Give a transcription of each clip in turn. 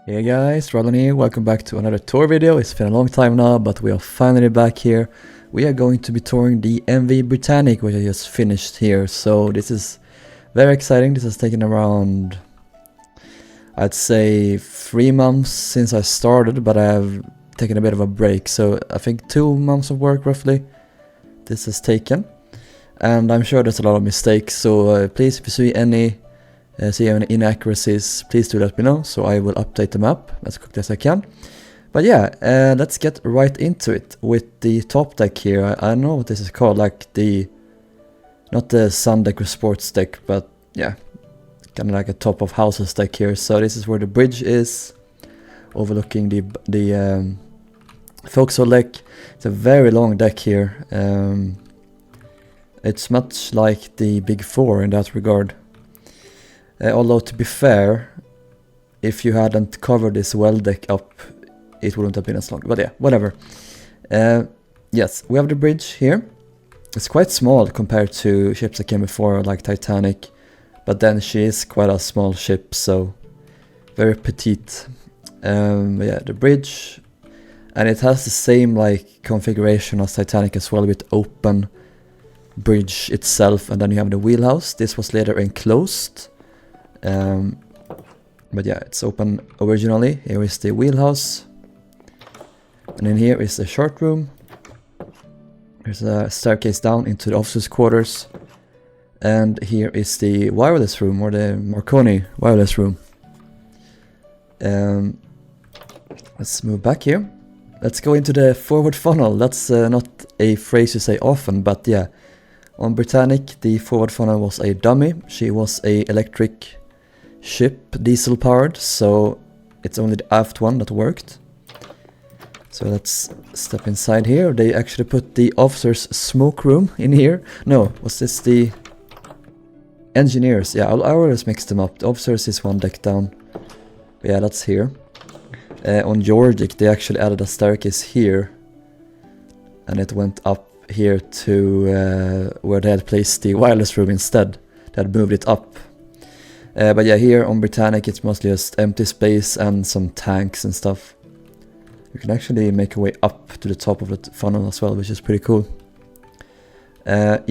Hey guys, Rilhon here, welcome back to another tour video. It's been a long time now, but we are finally back here. We are going to be touring the MV Britannic, which I just finished here. So this is very exciting. This has taken around, I'd say, 3 months since I started, but I have taken a bit of a break. So I think 2 months of work roughly this has taken. And I'm sure there's a lot of mistakes, so please, if you see any inaccuracies, please do let me know, so I will update the map as quickly as I can. But yeah, let's get right into it with the top deck here. I don't know what this is called, like not the sun deck or sports deck, but yeah, kind of like a top of houses deck here. So this is where the bridge is, overlooking the forecastle deck. It's a very long deck here. It's much like the Big Four in that regard. Although, to be fair, if you hadn't covered this well deck up, it wouldn't have been as long. But yeah, whatever. Yes, we have the bridge here. It's quite small compared to ships that came before, like Titanic. But then she is quite a small ship, so very petite. But yeah, the bridge. And it has the same like configuration as Titanic as well, with open bridge itself. And then you have the wheelhouse. This was later enclosed. But yeah, it's open originally. Here is the wheelhouse, and in here is the short room. There's a staircase down into the officers' quarters, and here is the wireless room, or the Marconi wireless room. Let's move back here. Let's go into the forward funnel. That's not a phrase you say often, but yeah, on Britannic the forward funnel was a dummy. She was a electric ship, diesel powered, so it's only the aft one that worked. So let's step inside here. They actually put the officers' smoke room in here. No, was this the engineers? Yeah, I always mix them up. The officers is one deck down. But yeah, that's here. On Georgic they actually added a staircase here, and it went up here to where they had placed the wireless room instead. They had moved it up. But yeah, here on Britannic it's mostly just empty space and some tanks and stuff. You can actually make your way up to the top of the funnel as well, which is pretty cool. Yeah,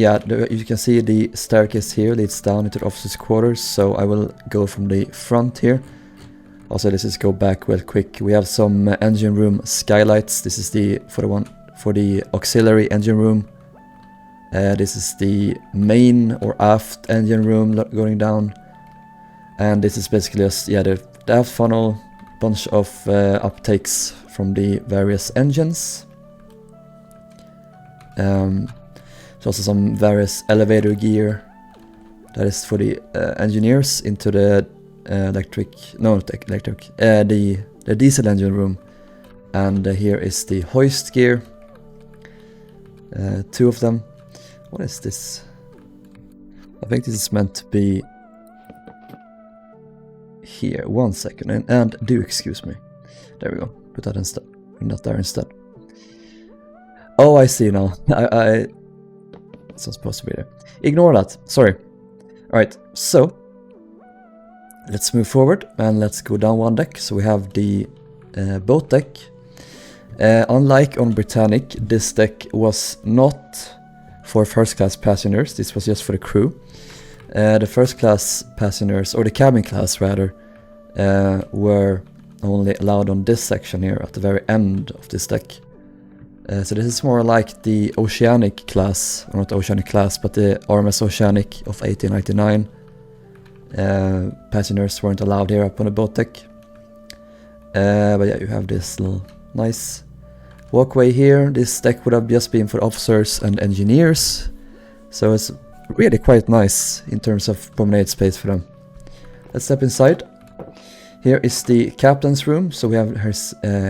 you can see the staircase here leads down into the officers' quarters, so I will go from the front here. Also, let's just go back real quick. We have some engine room skylights. This is for the auxiliary engine room. This is the main or aft engine room going down. And this is basically just, yeah, the aft funnel, bunch of uptakes from the various engines. There's also some various elevator gear that is for the engineers into the the diesel engine room. And here is the hoist gear, 2 of them. What is this? I think this is meant to be here. 1 second, and do excuse me. There we go. Put that instead. Bring that there instead. Oh, I see now. It's not supposed to be there. Ignore that. Sorry. Alright, so let's move forward and let's go down one deck. So we have the boat deck. Unlike on Britannic, this deck was not for first class passengers. This was just for the crew. The first class passengers, or the cabin class rather, were only allowed on this section here at the very end of this deck. So this is more like the Oceanic class, or not Oceanic class, but the RMS Oceanic of 1899. Passengers weren't allowed here up on the boat deck. But yeah, you have this little nice walkway here. This deck would have just been for officers and engineers, so it's really quite nice in terms of promenade space for them. Let's step inside. Here is the captain's room, so we have her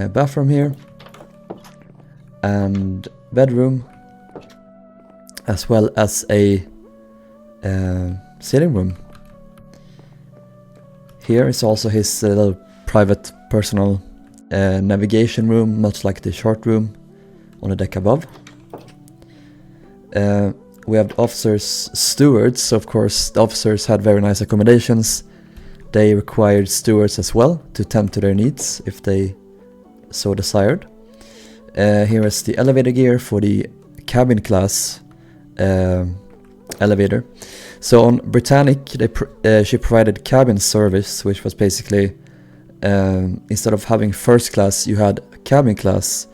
bathroom here, and bedroom, as well as a sitting room. Here is also his little private personal navigation room, much like the short room on the deck above. We have the officers' stewards, so of course the officers had very nice accommodations. They required stewards as well to tend to their needs if they so desired. Here is the elevator gear for the cabin class elevator. So on Britannic, she provided cabin service, which was basically instead of having first class, you had cabin class,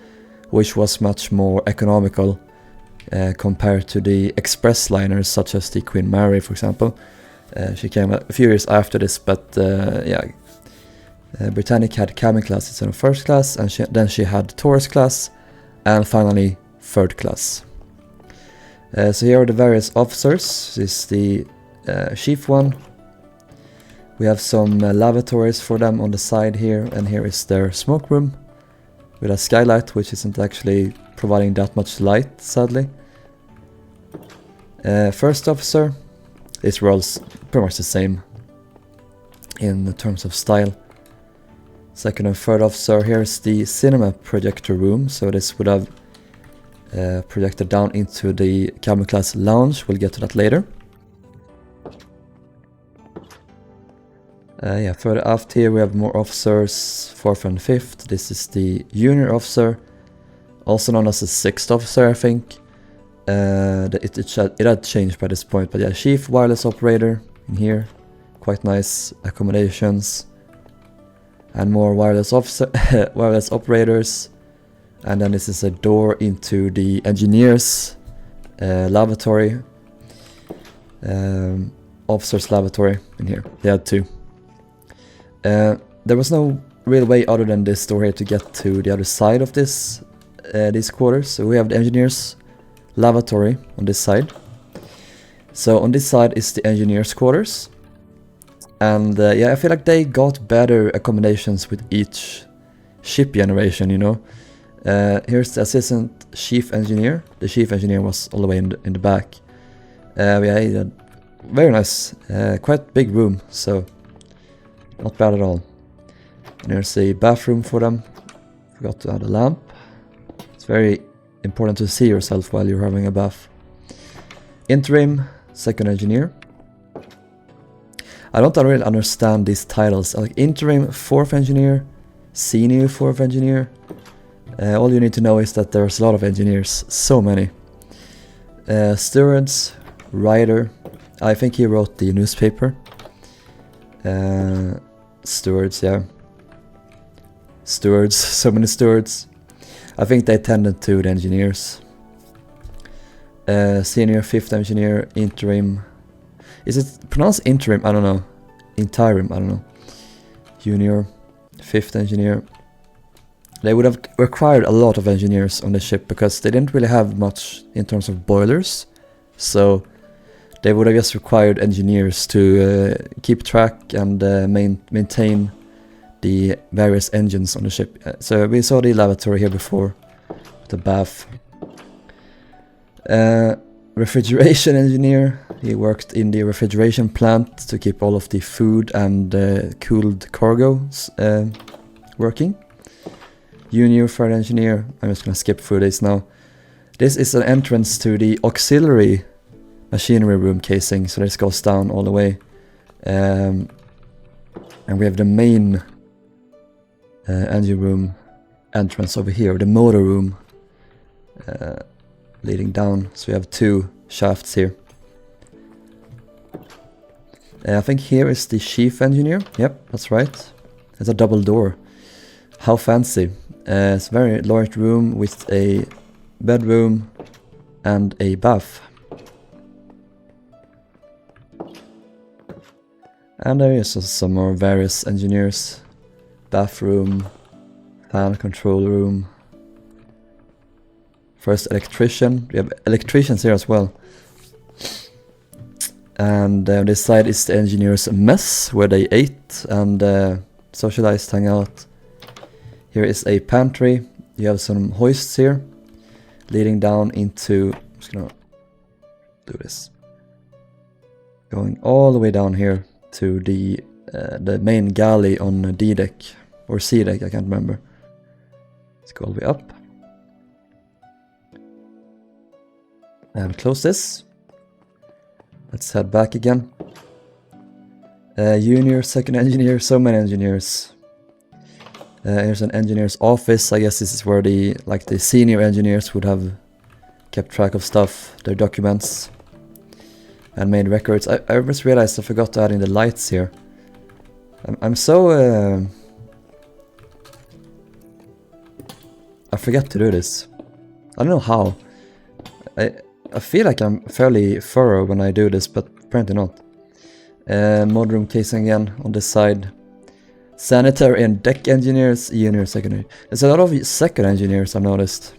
which was much more economical compared to the express liners such as the Queen Mary, for example. She came a few years after this, but Britannic had cabin class instead of first class, and then she had tourist class, and finally third class. So here are the various officers. This is the chief one. We have some lavatories for them on the side here, and here is their smoke room with a skylight, which isn't actually providing that much light, sadly. First officer, these were all pretty much the same in terms of style. Second and third officer, here's the cinema projector room, so this would have projected down into the cabin class lounge. We'll get to that later. Further aft here we have more officers, 4th and 5th. This is the junior officer, also known as the 6th officer, I think. It had changed by this point, but yeah, chief wireless operator in here. Quite nice accommodations. And more wireless operators. And then this is a door into the engineer's lavatory. Officer's lavatory in here. They had two. There was no real way other than this door here to get to the other side of these quarters. So we have the engineer's lavatory on this side. So on this side is the engineer's quarters. And I feel like they got better accommodations with each ship generation, you know. Here's the assistant chief engineer. The chief engineer was all the way in the back. He had very nice, quite big room, so not bad at all. And here's a bathroom for them. Forgot to add a lamp. It's very important to see yourself while you're having a bath. Interim, second engineer. I don't really understand these titles. Like interim, 4th engineer, senior 4th engineer. All you need to know is that there's a lot of engineers, so many. Stewards, writer. I think he wrote the newspaper. Stewards, yeah. Stewards, so many stewards. I think they tended to the engineers. Senior 5th engineer, interim. Is it pronounced interim? I don't know. Interim, I don't know. Junior 5th engineer. They would have required a lot of engineers on the ship because they didn't really have much in terms of boilers. So they would have just required engineers to keep track and maintain the various engines on the ship. So we saw the lavatory here before, the bath. Refrigeration engineer. He worked in the refrigeration plant to keep all of the food and cooled cargoes working. Junior third engineer. I'm just gonna skip through this now. This is an entrance to the auxiliary machinery room casing, so this goes down all the way. And we have the main engine room entrance over here, the motor room leading down. So we have two shafts here. I think here is the chief engineer. Yep, that's right. It's a double door. How fancy. It's a very large room with a bedroom and a bath. And there is some more various engineers. Bathroom, fan control room. First electrician. We have electricians here as well. And on this side is the engineers' mess, where they ate and socialized, hang out. Here is a pantry. You have some hoists here, leading down into... I'm just gonna do this. Going all the way down here to the main galley on D deck or C deck, I can't remember. Let's go all the way up. And close this. Let's head back again. Junior, second engineer, so many engineers. Here's an engineer's office. I guess this is where the senior engineers would have kept track of stuff, their documents, and made records. I just realized I forgot to add in the lights here. I'm so I forget to do this. I don't know how. I feel like I'm fairly thorough when I do this, but apparently not. Mudroom casing again on this side. Sanitary and deck engineers, junior, second. There's a lot of second engineers I've noticed.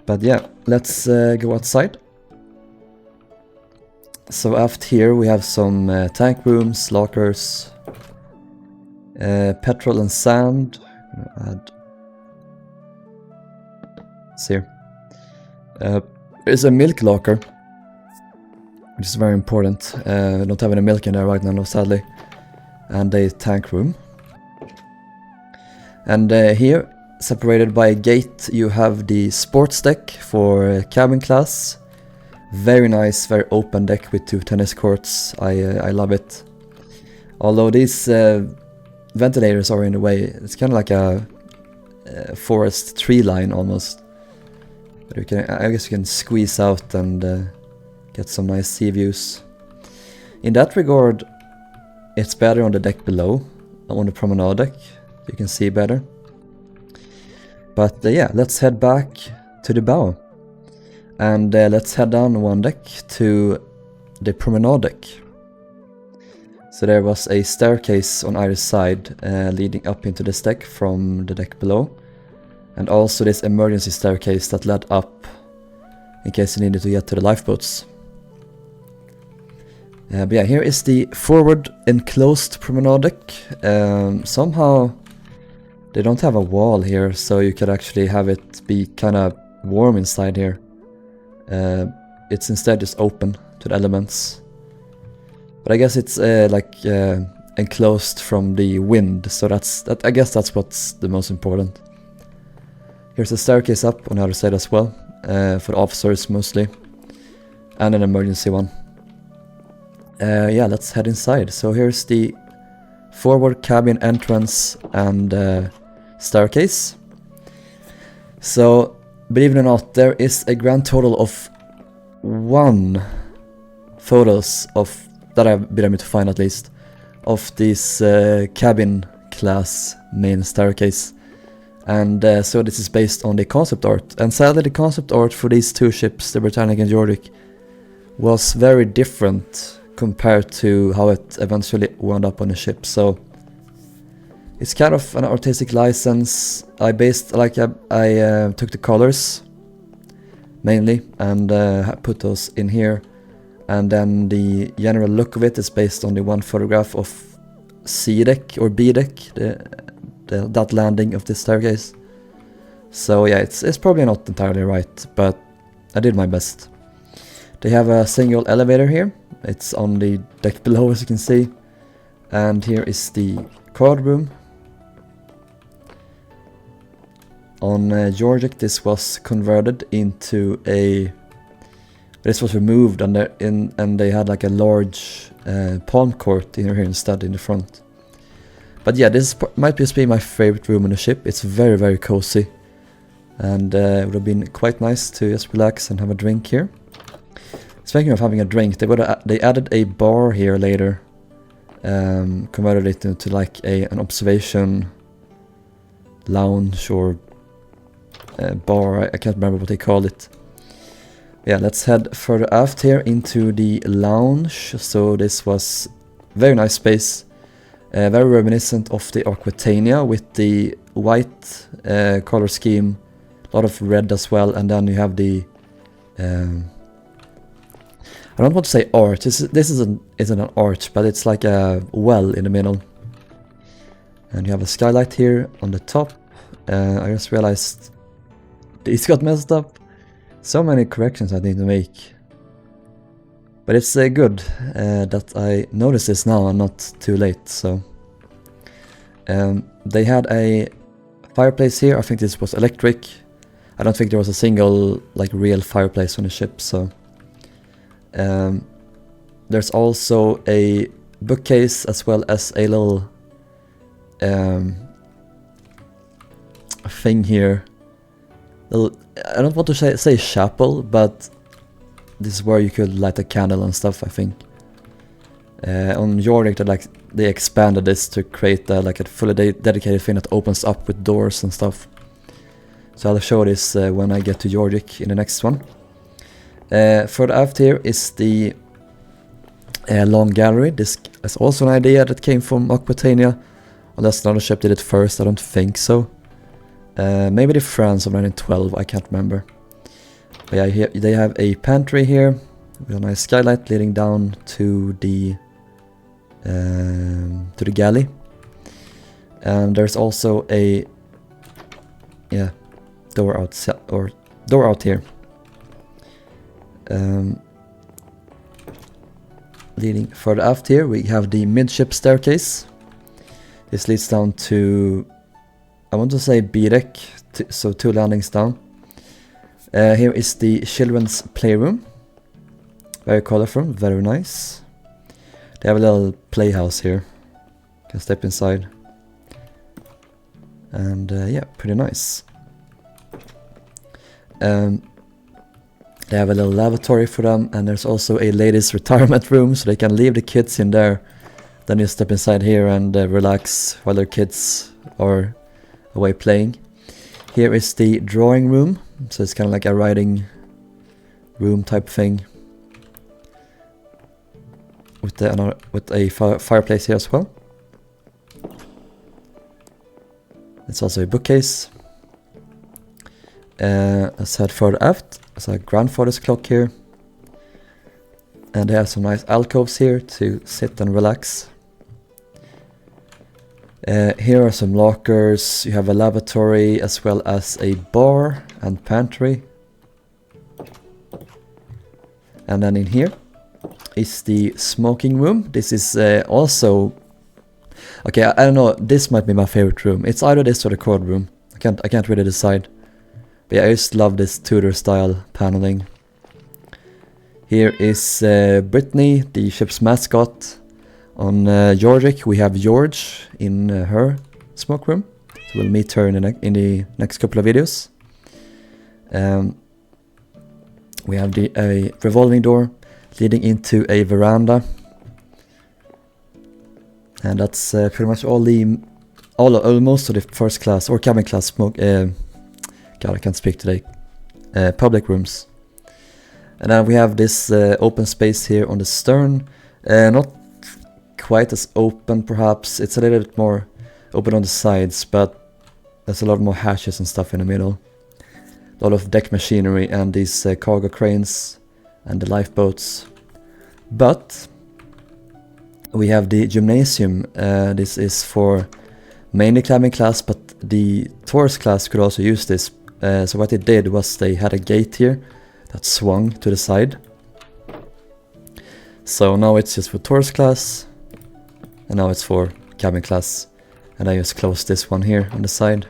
But yeah, let's go outside. So after here we have some tank rooms, lockers, petrol and sand. Add. Let's see here. There's a milk locker, which is very important. I don't have any milk in there right now, no, sadly. And a tank room. And here, separated by a gate, you have the sports deck for cabin class. Very nice, very open deck with 2 tennis courts. I love it. Although these ventilators are in the way. It's kind of like a forest tree line almost. But you can, I guess you can squeeze out and get some nice sea views. In that regard, it's better on the deck below, on the promenade deck. You can see better. But yeah, let's head back to the bow. And let's head down one deck to the promenade deck. So there was a staircase on either side leading up into this deck from the deck below. And also this emergency staircase that led up in case you needed to get to the lifeboats. But yeah, here is the forward enclosed promenade deck. Somehow they don't have a wall here, so you could actually have it be kind of warm inside here. It's instead just open to the elements. But I guess it's enclosed from the wind, so I guess that's what's the most important. Here's a staircase up on the other side as well, for the officers mostly, and an emergency one. Yeah, let's head inside. So here's the forward cabin entrance and staircase. So, believe it or not, there is a grand total of 1 photos of that I've been able to find at least of this cabin class main staircase. And so this is based on the concept art. And sadly the concept art for these 2 ships, the Britannic and Georgic, was very different compared to how it eventually wound up on the ship. So it's kind of an artistic license. I took the colors mainly and put those in here, and then the general look of it is based on the one photograph of C deck or B deck, that landing of this staircase. So yeah, it's probably not entirely right, but I did my best. They have a single elevator here. It's on the deck below, as you can see. And here is the card room. On Georgic, this was converted into a... This was removed and they had like a large palm court in here instead in the front. But yeah, this might just be my favorite room on the ship. It's very, very cozy. And it would have been quite nice to just relax and have a drink here. Speaking of having a drink, they added a bar here later. Converted it into like an observation lounge or bar. I can't remember what they called it. Yeah, let's head further aft here into the lounge. So this was very nice space. Very reminiscent of the Aquitania with the white color scheme. A lot of red as well. And then you have the... I don't want to say arch. This isn't an arch, but it's like a well in the middle. And you have a skylight here on the top. I just realized these got messed up. So many corrections I need to make. But it's good that I noticed this now and not too late. So they had a fireplace here. I think this was electric. I don't think there was a single like real fireplace on the ship. So there's also a bookcase as well as a little thing here. I don't want to say chapel, but this is where you could light a candle and stuff, I think. On Yorick, they expanded this to create like a fully dedicated thing that opens up with doors and stuff. So I'll show this when I get to Yorick in the next one. Further aft here is the long gallery. This is also an idea that came from Britannic. Unless another ship did it first, I don't think so. Maybe the France of 1912, I can't remember. But yeah, here they have a pantry here with a nice skylight leading down to the galley. And there's also a door out here. Leading further aft here, we have the midship staircase. This leads down to, I want to say B-deck, so 2 landings down. Here is the children's playroom. Very colorful, very nice. They have a little playhouse here. You can step inside. And yeah, pretty nice. They have a little lavatory for them, and there's also a ladies' retirement room, so they can leave the kids in there. Then you step inside here and relax while their kids are away playing. Here is the drawing room, so it's kind of like a writing room type thing. With a fireplace here as well. It's also a bookcase. Let's head further aft. There's a grandfather's clock here. And they have some nice alcoves here to sit and relax. Here are some lockers. You have a lavatory as well as a bar and pantry. And then in here is the smoking room. This is also... Okay, I don't know, this might be my favorite room. It's either this or the cord room. I can't really decide. But yeah, I just love this Tudor style paneling. Here is Brittany, the ship's mascot. On Yorick, we have George in her smoke room. So we'll meet her in the next couple of videos. We have a revolving door leading into a veranda. And that's pretty much most of the first class or cabin class smoke. God, I can't speak today. Public rooms. And then we have this open space here on the stern. Not quite as open, perhaps. It's a little bit more open on the sides, but there's a lot more hatches and stuff in the middle. A lot of deck machinery and these cargo cranes and the lifeboats. But we have the gymnasium. This is for mainly cabin class, but the tourist class could also use this. So what they did was they had a gate here that swung to the side. So now it's just for tourist class, and now it's for cabin class. And I just closed this one here on the side.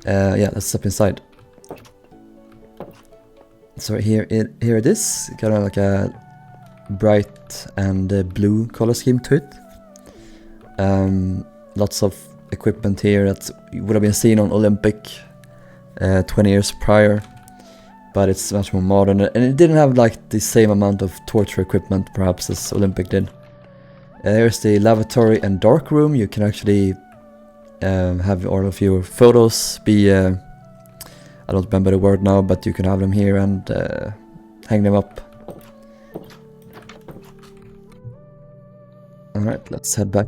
Yeah, let's step inside. So here it is, kind of like a bright and blue color scheme to it. Lots of equipment here that would have been seen on Olympic 20 years prior, but it's much more modern, and it didn't have like the same amount of torture equipment perhaps as Olympic did. Here's the lavatory and dark room. You can actually have all of your photos be I don't remember the word now, but you can have them here and hang them up. Alright, let's head back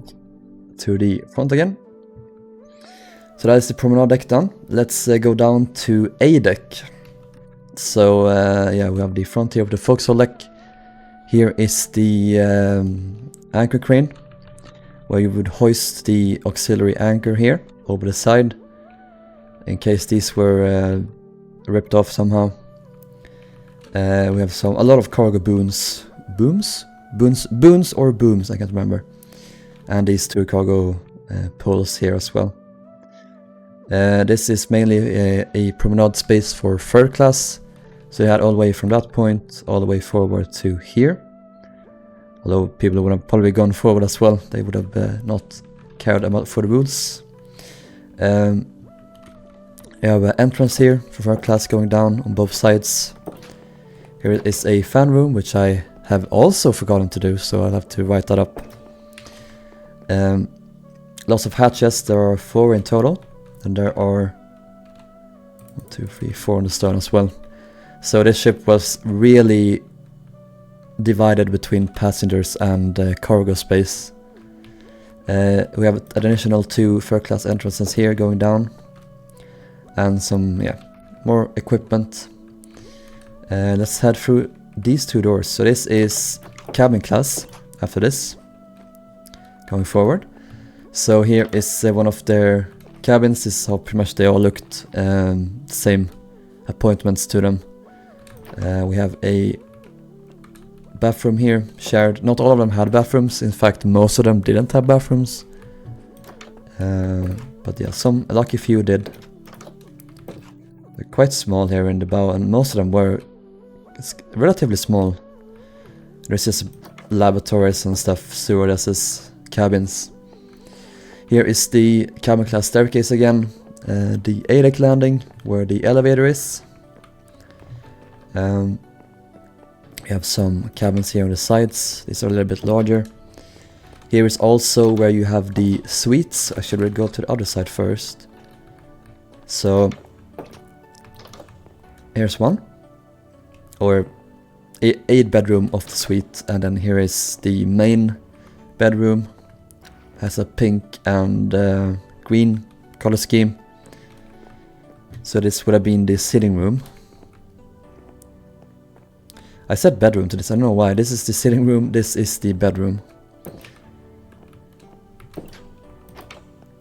to the front again. So that is the promenade deck done. Let's go down to A deck. So yeah, we have the front here of the forecastle deck. Here is the anchor crane, where you would hoist the auxiliary anchor here over the side, in case these were ripped off somehow. We have a lot of cargo booms, or booms, I can't remember. And these 2 cargo poles here as well. This is mainly a promenade space for third class, So you had all the way from that point all the way forward to here. Although people would have probably gone forward as well. They would have not cared about for the rules. You have an entrance here for first class going down on both sides. Here is a fan room, which I have also forgotten to do, so I'll have to write that up. Lots of hatches, there are 4 in total, and there are 1, 2, 3, 4 on the stern as well. So this ship was really divided between passengers and cargo space. We have additional 2 first class entrances here going down, and some more equipment. Let's head through these 2 doors. So this is cabin class after this, going forward. So here is one of their cabins. This is how pretty much they all looked, same appointments to them. We have a bathroom here, shared. Not all of them had bathrooms, in fact most of them didn't have bathrooms. But yeah, some, a lucky few did. They're quite small here in the bow, and most of them were relatively small. There's just laboratories and stuff, stewardesses, cabins. Here is the cabin class staircase again, the A-deck landing where the elevator is. We have some cabins here on the sides. These are a little bit larger. Here is also where you have the suites. I should go to the other side first. So here's one, or a bedroom of the suite, and then here is the main bedroom. Has a pink and green color scheme. So this would have been the sitting room. I said bedroom to this, I don't know why. This is the sitting room, this is the bedroom.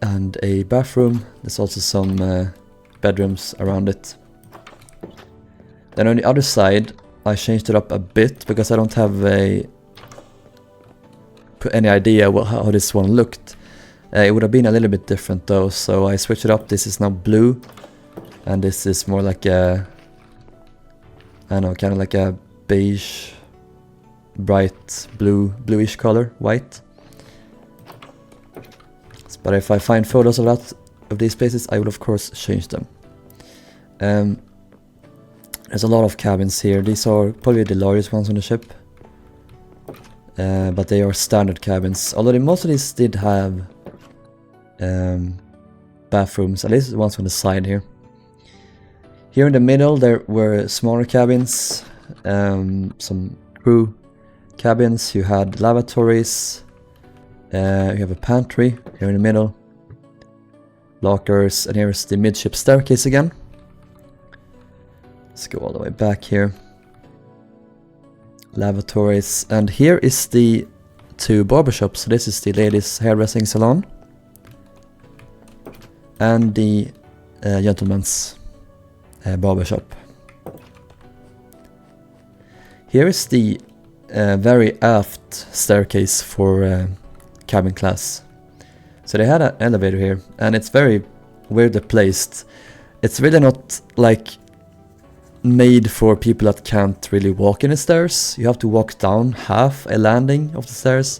And a bathroom. There's also some bedrooms around it. Then on the other side, I changed it up a bit because I don't have any idea how this one looked. It would have been a little bit different though, so I switched it up. This is now blue, and this is more like a, I don't know, kind of like a beige, bright bluish color, white. But if I find photos of these places, I will of course change them. There's a lot of cabins here. These are probably the largest ones on the ship. But they are standard cabins. Although most of these did have bathrooms, at least the ones on the side here. Here in the middle there were smaller cabins, some crew cabins. You had lavatories, you have a pantry here in the middle, lockers, and here's the midship staircase again. Let's go all the way back here. Lavatories, and here is the 2 barbershops. So this is the ladies' hairdressing salon and the gentleman's barbershop. Here is the very aft staircase for cabin class. So they had an elevator here, and it's very weirdly placed. It's really not like made for people that can't really walk in the stairs. You have to walk down half a landing of the stairs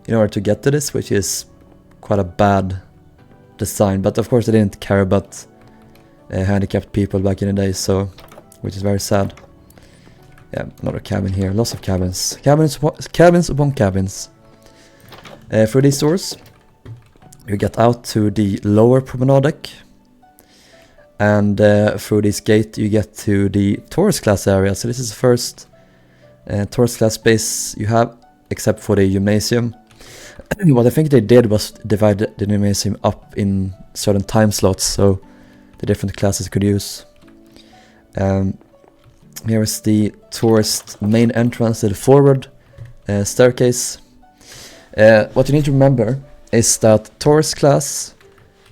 in order to get to this, which is quite a bad design. But of course they didn't care about handicapped people back in the day, so, which is very sad. Yeah, another cabin here, lots of cabins. Cabins upon cabins. Through these doors, you get out to the lower promenade deck. And through this gate you get to the tourist class area. So this is the first tourist class space you have, except for the gymnasium. What I think they did was divide the gymnasium up in certain time slots, so the different classes could use. Here is the tourist main entrance to the forward staircase. What you need to remember is that tourist class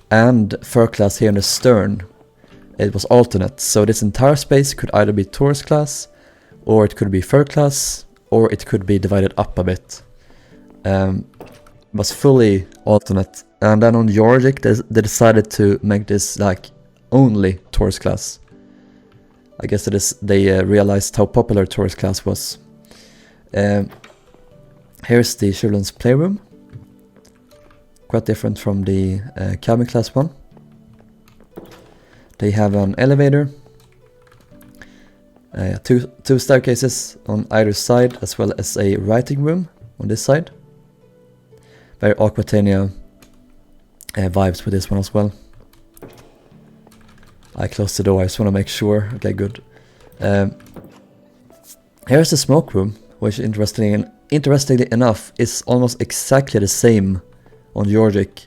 and first class here in the stern, it was alternate, so this entire space could either be tourist class, or it could be first class, or it could be divided up a bit. It was fully alternate, and then on Georgic they decided to make this like only tourist class. I guess they realized how popular tourist class was. Here's the children's playroom. Quite different from the cabin class one. They have an elevator, two staircases on either side, as well as a writing room on this side. Very Aquatania vibes with this one as well. I closed the door, I just want to make sure. Okay, good. Here's the smoke room, which interestingly enough is almost exactly the same on Georgic,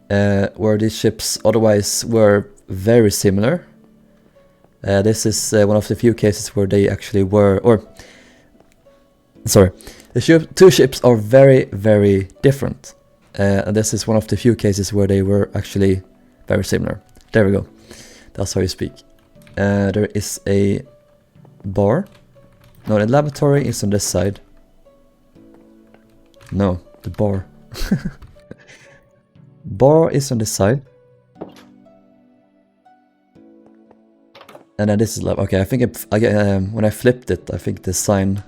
where these ships otherwise were very similar. This is one of the few cases where they actually were, or sorry, the two ships are very, very different. And this is one of the few cases where they were actually very similar. There we go. That's how you speak. There is a bar. No, the laboratory is on this side. No, the bar. Bar is on this side. And then this is lab. Okay, I think when I flipped it, I think the sign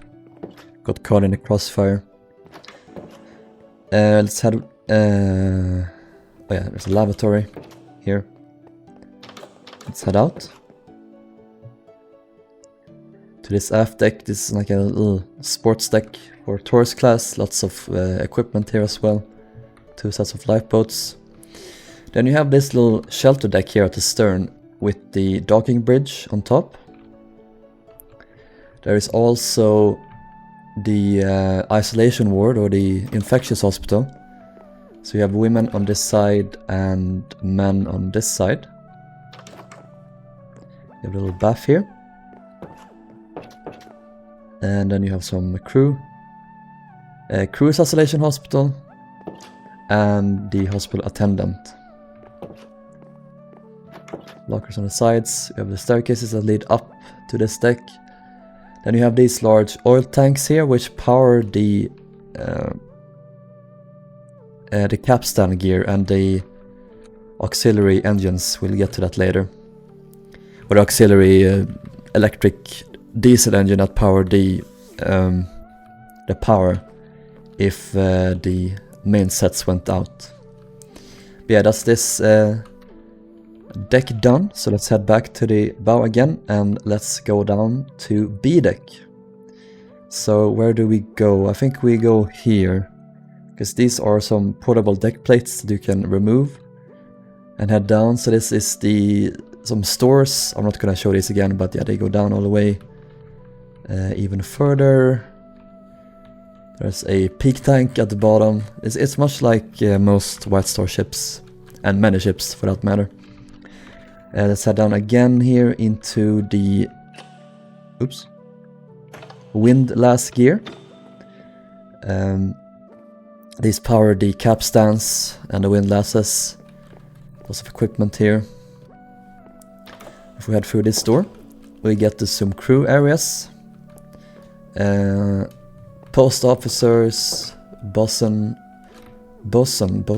got caught in the crossfire. Let's head. Oh yeah, there's a lavatory here. Let's head out to this aft deck. This is like a little sports deck for tourist class. Lots of equipment here as well. 2 sets of lifeboats. Then you have this little shelter deck here at the stern with the docking bridge on top. There is also the isolation ward, or the infectious hospital. So you have women on this side and men on this side. You have a little bath here. And then you have some crew. Crew's isolation hospital. And the hospital attendant. Lockers on the sides. You have the staircases that lead up to this deck. Then you have these large oil tanks here, which power the capstan gear and the auxiliary engines. We'll get to that later. Or the auxiliary electric diesel engine that power the power if the main sets went out. But yeah, that's this deck done. So let's head back to the bow again and let's go down to B deck. So where do we go? I think we go here, because these are some portable deck plates that you can remove and head down. So this is some stores. I'm not gonna show this again, but yeah, they go down all the way even further. There's a peak tank at the bottom. It's much like most White Star ships, and many ships for that matter. Let's head down again here into the windlass gear. These power the capstans and the windlasses. Lots of equipment here. If we head through this door, we get to some crew areas. Post officers, bosun,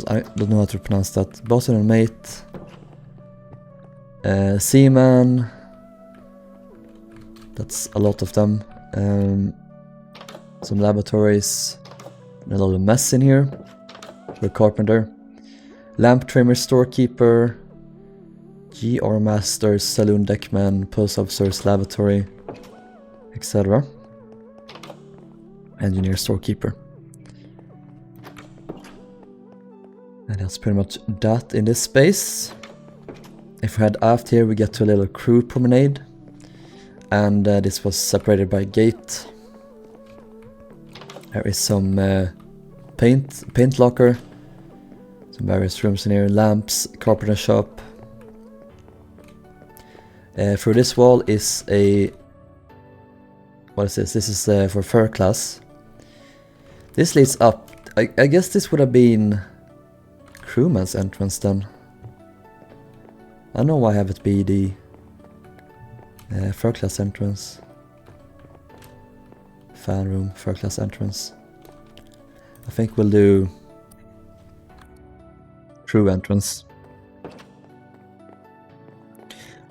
I don't know how to pronounce that. Bosun and mate. Seaman. That's a lot of them. Some laboratories. A little mess in here. For carpenter. Lamp trimmer, storekeeper. GR masters, saloon deckman, post officers, lavatory, etc. Engineer, storekeeper. And that's pretty much that in this space. If we head aft here, we get to a little crew promenade. And this was separated by a gate. There is some paint locker. Some various rooms in here. Lamps, carpenter shop. Through this wall is a... What is this? This is for fur class. This leads up. I guess this would have been crewman's entrance then. I don't know why I have it be the fur class entrance. Fan room, fur class entrance. I think we'll do crew entrance.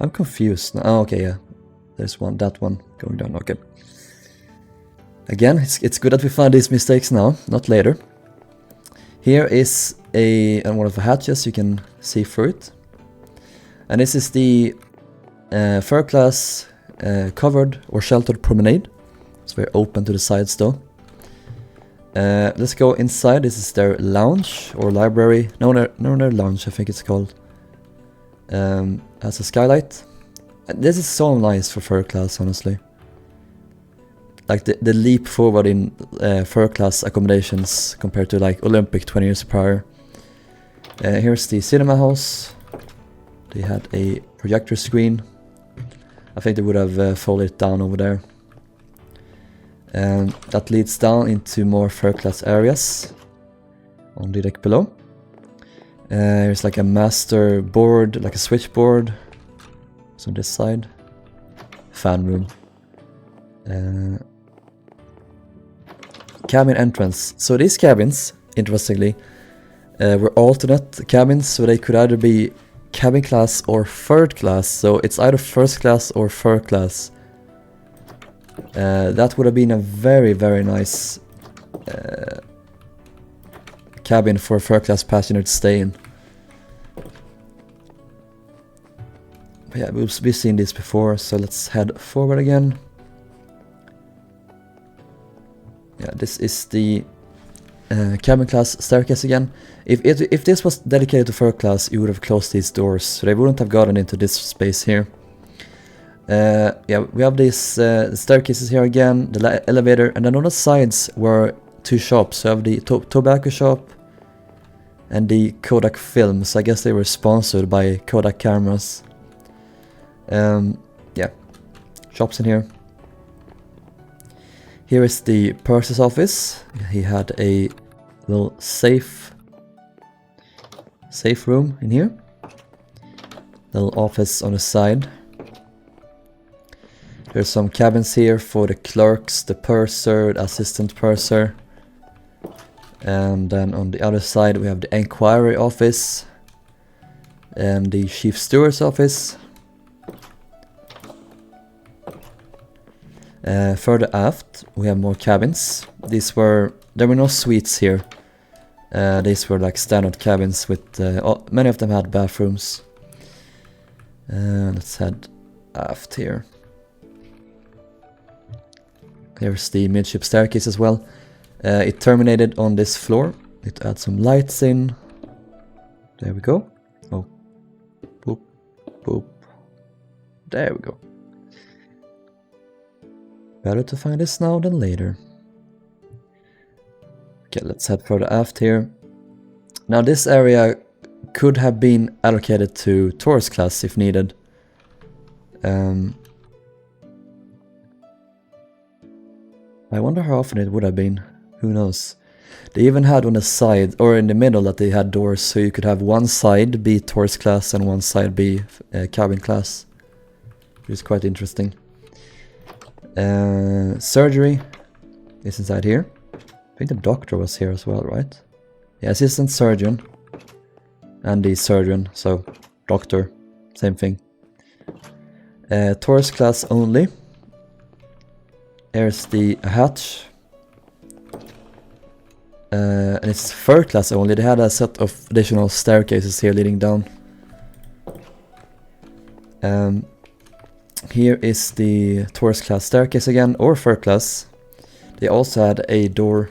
I'm confused now. Oh, okay, yeah. There's one, that one going down. Okay. Again, it's good that we find these mistakes now, not later. Here is one of the hatches, you can see through it. And this is the third class covered or sheltered promenade. It's very open to the sides though. Let's go inside. This is their lounge or library. No, their lounge, I think it's called. Has a skylight. And this is so nice for third class, honestly. Like the leap forward in third class accommodations compared to like Olympic 20 years prior. Here's the cinema house. They had a projector screen. I think they would have folded it down over there. And that leads down into more third class areas on the deck below. There's like a master board, like a switchboard. It's on this side. Fan room. Cabin entrance. So these cabins, interestingly, were alternate cabins, so they could either be cabin class or third class. So it's either first class or third class. That would have been a very, very nice cabin for a third class passenger to stay in. But yeah, we've seen this before, so let's head forward again. Yeah, this is the cabin class staircase again. If this was dedicated to third class, you would have closed these doors, so they wouldn't have gotten into this space here. Yeah, we have these staircases here again, the elevator, and then on the sides were two shops. So we have the tobacco shop and the Kodak film. So I guess they were sponsored by Kodak cameras. Yeah, shops in here. Here is the purser's office. He had a little safe room in here. Little office on the side. There's some cabins here for the clerks, the purser, the assistant purser. And then on the other side we have the enquiry office and the chief steward's office. Further aft we have more cabins. There were no suites here. These were like standard cabins with many of them had bathrooms. Let's head aft here. Here's the midship staircase as well. It terminated on this floor. It adds some lights in. There we go. Oh, boop, boop. There we go. Better to find this now than later. Okay, let's head further aft here. Now this area could have been allocated to tourist class if needed. I wonder how often it would have been. Who knows? They even had on the side or in the middle that they had doors, so you could have one side be tourist class and one side be cabin class. Which is quite interesting. Surgery is inside here. I think the doctor was here as well, right? Yeah, assistant surgeon and the surgeon, so doctor, same thing. Tourist class only. Here's the hatch. And it's third class only. They had a set of additional staircases here leading down. Here is the tourist class staircase again, or third class. They also had a door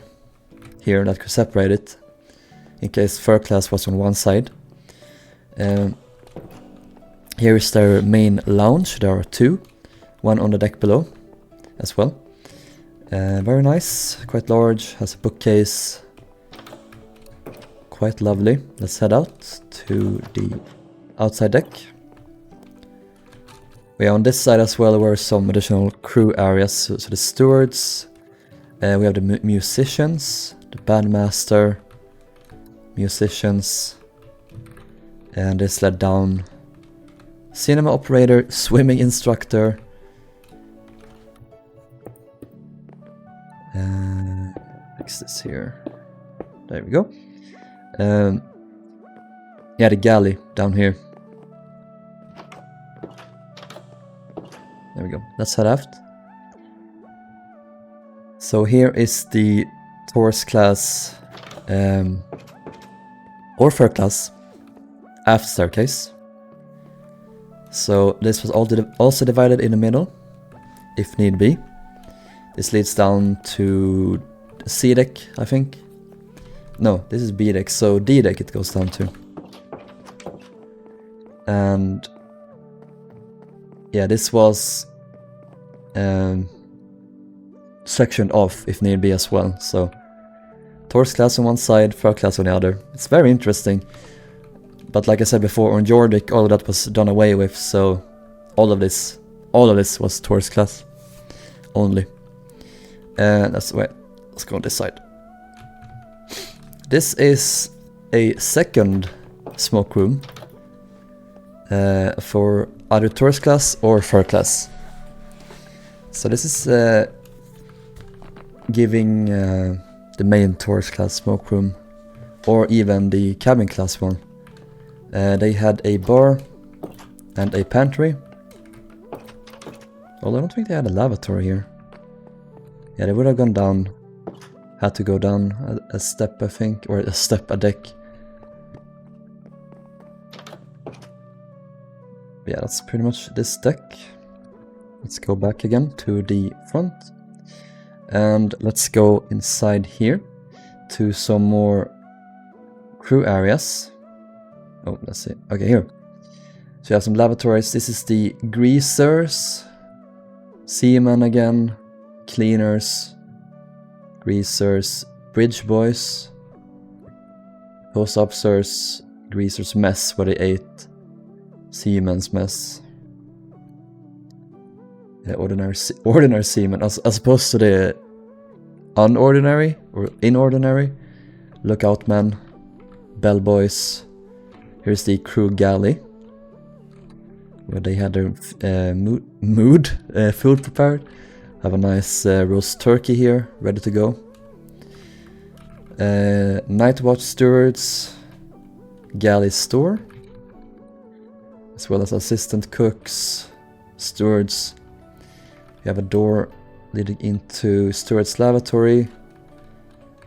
here that could separate it in case third class was on one side. Here is their main lounge. There are two, one on the deck below as well. Very nice, quite large, has a bookcase. Quite lovely. Let's head out to the outside deck. On this side as well were some additional crew areas, so the stewards, we have the musicians, the bandmaster, musicians, and this led down cinema operator, swimming instructor, next is here, there we go, yeah, the galley down here. There There we go. Let's head aft. So here is the Taurus class or third class aft staircase. So this was also divided in the middle, if need be. This leads down to C deck, I think. No, this is B deck, so D deck it goes down to. And yeah, this was sectioned off if need be as well. So Taurus class on one side, third class on the other. It's very interesting. But like I said before, on Jordic all of that was done away with, so all of this was Taurus class only. That's the way. Let's go on this side. This is a second smoke room for either Taurus class or third class. So this is giving the main Taurus class smoke room, or even the cabin class one. They had a bar and a pantry. Although I don't think they had a lavatory here. Yeah, they would have gone down. Had to go down a step, I think, or a deck. Yeah, that's pretty much this deck. Let's go back again to the front. And let's go inside here to some more crew areas. Oh, let's see. Okay, here. So you have some lavatories. This is the greasers, seamen again, cleaners, greasers, bridge boys, post officers, greasers mess where they ate, seamen's mess. Yeah, ordinary seamen, as opposed to the unordinary or inordinary, lookout men, bellboys. Here's the crew galley, where they had their food prepared. Have a nice roast turkey here, ready to go. Night watch stewards, galley store, as well as assistant cooks, stewards. We have a door leading into steward's lavatory,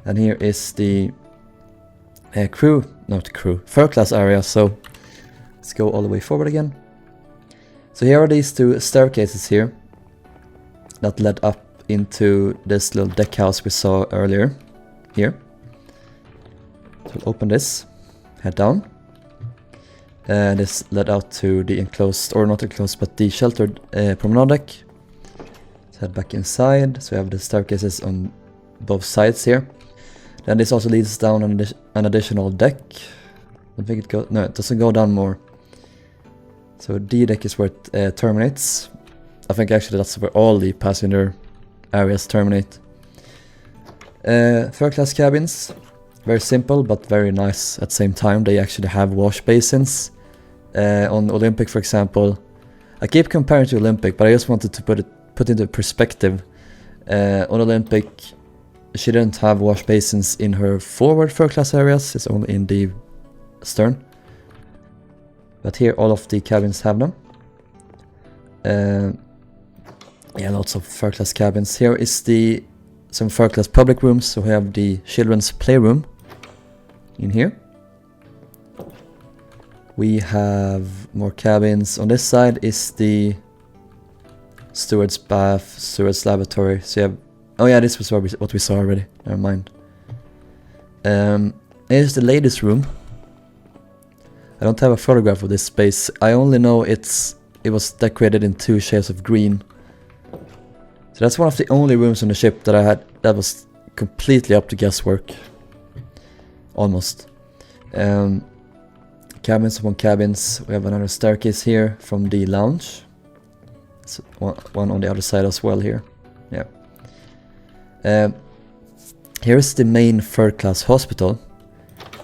and here is the third class area. So let's go all the way forward again. So here are these two staircases here that led up into this little deck house we saw earlier here. So we'll open this, head down, and this led out to the enclosed, or not enclosed, but the sheltered promenade deck. Let's head back inside. So we have the staircases on both sides here. Then this also leads down an additional deck. I think it goes, no, it doesn't go down more. So D deck is where it terminates. I think actually that's where all the passenger areas terminate. Third class cabins, very simple but very nice at the same time. They actually have wash basins. On Olympic, for example, I keep comparing to Olympic, but I just wanted to put into perspective. On Olympic, she didn't have wash basins in her forward third class areas. It's only in the stern. But here all of the cabins have them. Yeah, lots of third class cabins. Here is some third class public rooms. So we have the children's playroom in here. We have more cabins. On this side is the steward's bath, steward's lavatory. So you have, oh yeah, this was what we saw already. Never mind. Here's the ladies' room. I don't have a photograph of this space. I only know it was decorated in 2 shades of green. So that's one of the only rooms on the ship that I had that was completely up to guesswork. Almost. Cabins upon cabins. We have another staircase here from the lounge. So one on the other side as well here. Yeah. Here's the main third class hospital.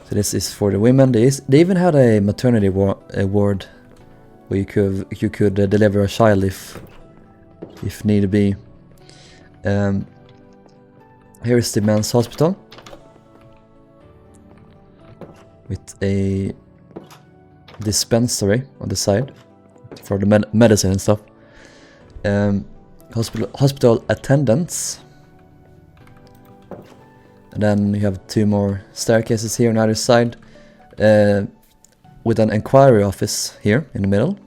So this is for the women. They even had a maternity ward where you could deliver a child if need be. Here is the men's hospital with a dispensary on the side for the medicine and stuff. hospital attendants. And then you have 2 more staircases here on either side, with an inquiry office here in the middle.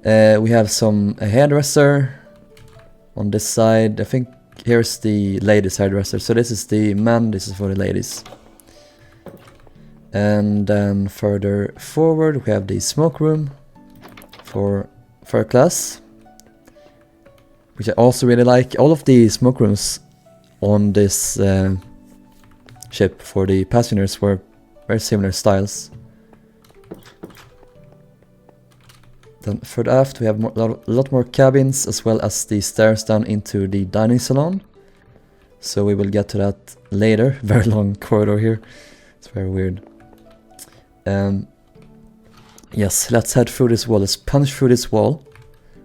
We have a hairdresser on this side. I think here's the ladies' hairdresser. So this is the men, this is for the ladies. And then further forward we have the smoke room for first class, which I also really like. All of the smoke rooms on this ship for the passengers were very similar styles. Then further aft we have a lot more cabins, as well as the stairs down into the dining salon. So we will get to that later. Very long corridor here. It's very weird. Yes, let's head through this wall. Let's punch through this wall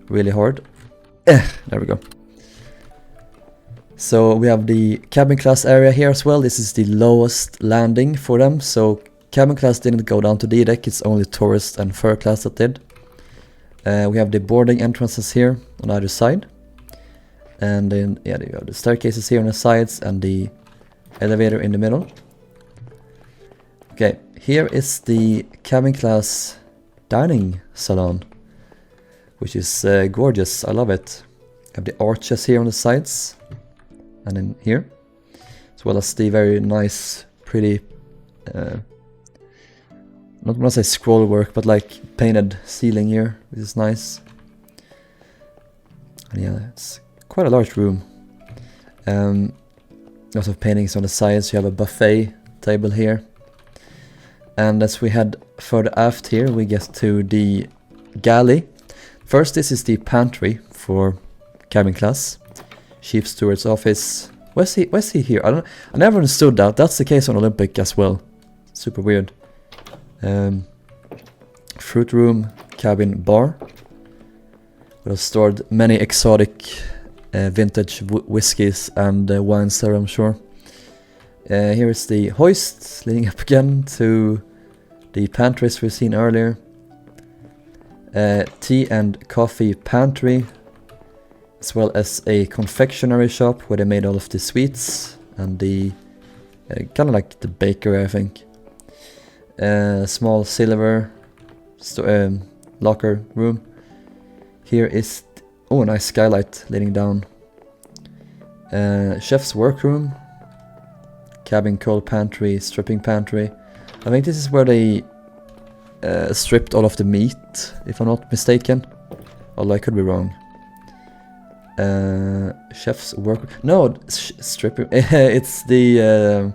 really hard. There we go. So we have the cabin class area here as well. This is the lowest landing for them. So cabin class didn't go down to D deck. It's only tourist and first class that did. We have the boarding entrances here on either side. And then you have the staircases here on the sides and the elevator in the middle. Okay, here is the cabin class dining salon, which is gorgeous. I love it. Have the arches here on the sides and in here, as well as the very nice, pretty, not want to say scroll work, but like painted ceiling here, which is nice. And yeah, it's quite a large room. Lots of paintings on the sides. You have a buffet table here. And as we head further aft here, we get to the galley. First, this is the pantry for cabin class. Chief steward's office. Where's he here? I never understood that. That's the case on Olympic as well. Super weird. Fruit room, cabin bar. We have stored many exotic vintage whiskies and wines there, I'm sure. Here is the hoist leading up again to the pantries we've seen earlier. Tea and coffee pantry, as well as a confectionery shop where they made all of the sweets and the kind of like the bakery, I think. Small silver locker room. Here is a nice skylight leading down. Chef's workroom, cabin coal pantry, stripping pantry. I think this is where they stripped all of the meat, if I'm not mistaken. Although I could be wrong. Chef's work. No, stripping. It's the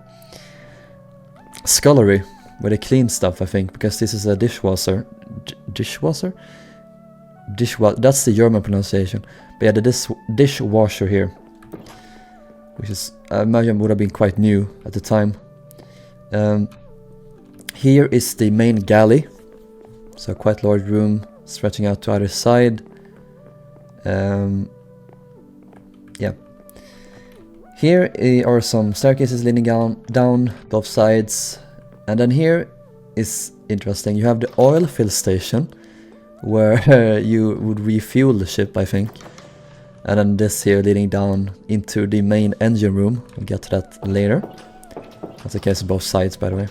scullery where they clean stuff, I think, because this is a dishwasher. Dishwasher? That's the German pronunciation. But yeah, the dishwasher here, which is, I imagine, would have been quite new at the time. Here is the main galley, so quite large room stretching out to either side. Yeah. Here are some staircases leading down both sides, and then here is interesting. You have the oil fill station, where you would refuel the ship, I think. And then this here leading down into the main engine room. We'll get to that later. That's the case on both sides, by the way.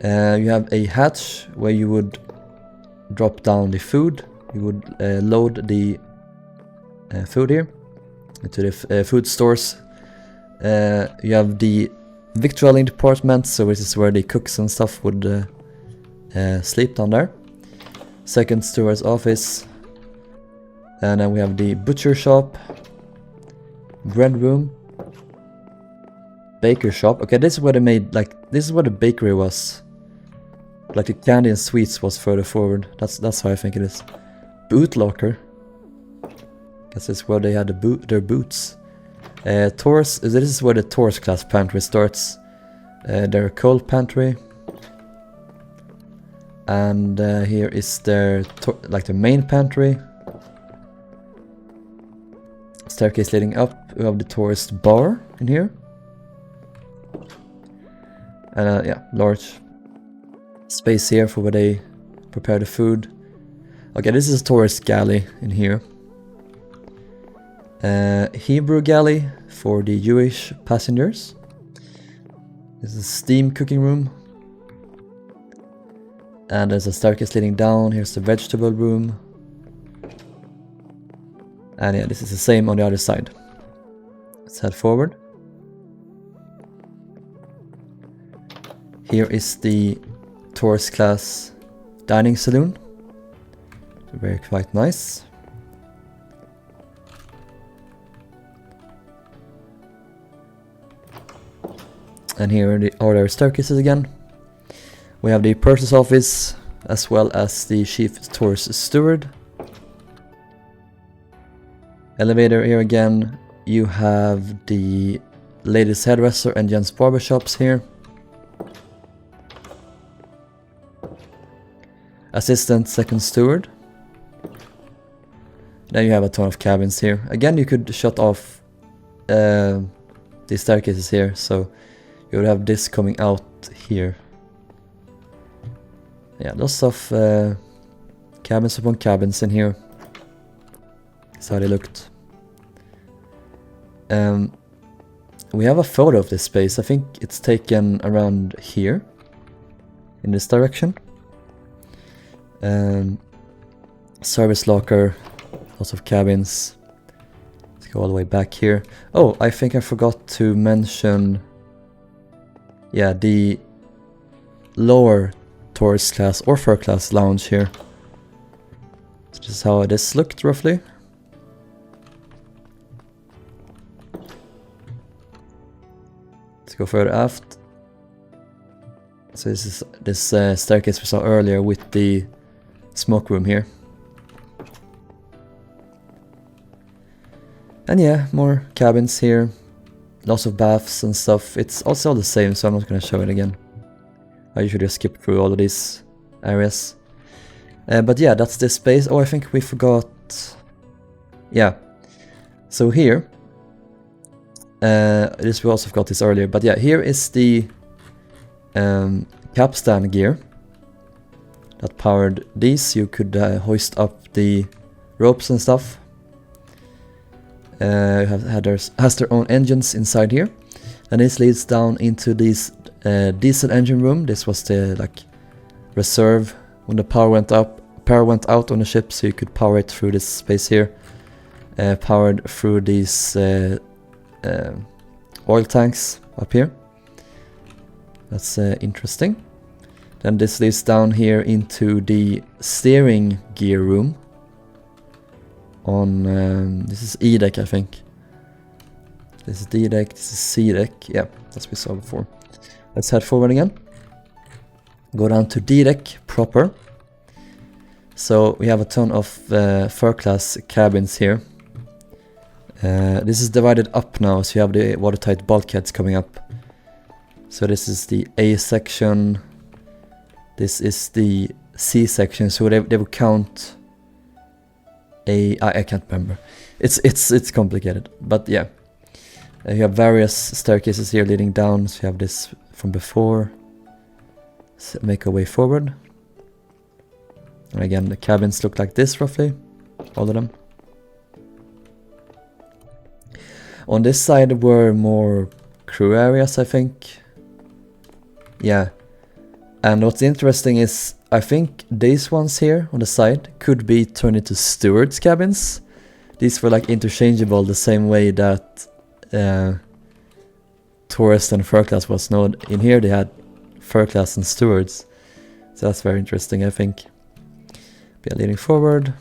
You have a hatch where you would drop down the food. You would load the food here into the food stores. You have the victualling department, so this is where the cooks and stuff would sleep down there. Second steward's office. And then we have the butcher shop, bread room, baker shop. Okay, this is where they made, like, this is where the bakery was. Like the candy and sweets was further forward. That's how I think it is. Boot locker. Guess this is where they had their boots. Taurus. This is where the Taurus class pantry starts. Their coal pantry. And here is their the main pantry. Staircase leading up. We have the tourist bar in here. And yeah, large space here for where they prepare the food. Okay, this is a tourist galley in here. Hebrew galley for the Jewish passengers. This is a steam cooking room. And there's a staircase leading down. Here's the vegetable room. And yeah, this is the same on the other side. Let's head forward. Here is the tourist class dining saloon. Very quite nice. And here are our staircases again. We have the purser's office as well as the chief tourist steward. Elevator here again. You have the ladies hairdresser and gents barbershops here. Assistant second steward. Then you have a ton of cabins here. Again, you could shut off the staircases here, so you would have this coming out here. Yeah, lots of cabins upon cabins in here. That's how they looked. We have a photo of this space. I think it's taken around here, in this direction. Service locker, lots of cabins. Let's go all the way back here. Oh, I think I forgot to mention, yeah, the lower tourist class or first class lounge here. So this is how this looked roughly. Let's go further aft. So this is this staircase we saw earlier with the smoke room here. And yeah, more cabins here. Lots of baths and stuff. It's also the same, so I'm not going to show it again. I usually just skip through all of these areas. But yeah, that's this space. Oh, I think we forgot. Yeah. So here. This we also forgot this earlier. But yeah, here is the capstan gear that powered these. You could hoist up the ropes and stuff. Has their own engines inside here, and this leads down into this diesel engine room. This was the like reserve when the power went out on the ship, so you could power it through this space here. Powered through these oil tanks up here. That's interesting. Then this leads down here into the steering gear room. On this is E deck, I think. This is D deck, this is C deck. Yeah, as we saw before. Let's head forward again. Go down to D deck proper. So we have a ton of first class cabins here. This is divided up now, so you have the watertight bulkheads coming up. So this is the A section. This is the C section. So they will count. I can't remember. It's complicated, but yeah. You have various staircases here leading down. So you have this from before. Let's make our way forward. And again, the cabins look like this roughly, all of them. On this side were more crew areas, I think. Yeah. And what's interesting is, I think these ones here on the side could be turned into stewards' cabins. These were like interchangeable the same way that tourist and first class was. No, in here they had first class and stewards. So that's very interesting, I think. We are leading forward.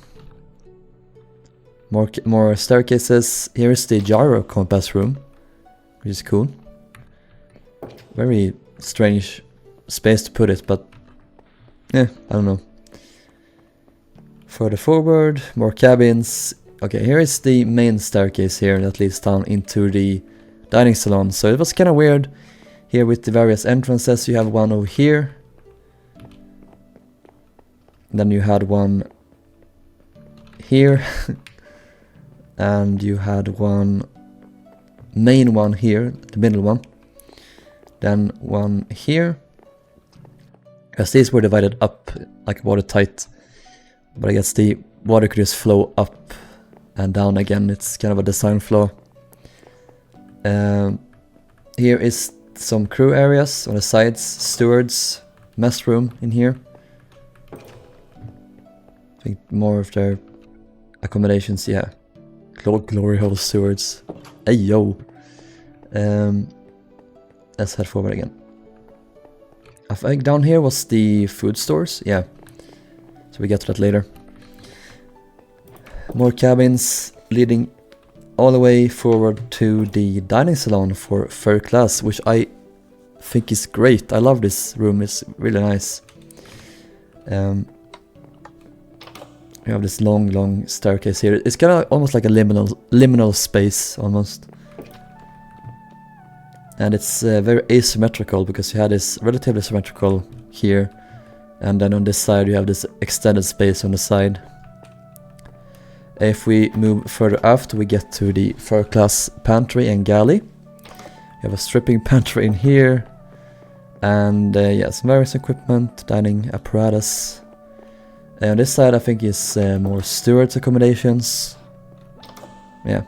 More staircases. Here is the gyro compass room, which is cool. Very strange space to put it, but yeah, I don't know. Further forward, more cabins. Okay, here is the main staircase here that leads down into the dining salon. So it was kind of weird here with the various entrances. You have one over here. Then you had one here. And you had one main one here, the middle one. Then one here. Because these were divided up like watertight But I guess the water could just flow up and down again. It's kind of a design flaw. Here is some crew areas on the sides, stewards, mess room in here. I think more of their accommodations, yeah. Glory hole stewards. Hey yo! Let's head forward again. I think down here was the food stores, yeah. So we get to that later. More cabins leading all the way forward to the dining salon for third class, which I think is great. I love this room, it's really nice. We have this long staircase here. It's kind of almost like a liminal space, almost. And it's very asymmetrical, because you have this relatively symmetrical here. And then on this side you have this extended space on the side. If we move further aft, we get to the third class pantry and galley. We have a stripping pantry in here. And yeah, some various equipment, dining apparatus. On this side I think is more stewards accommodations. Yeah,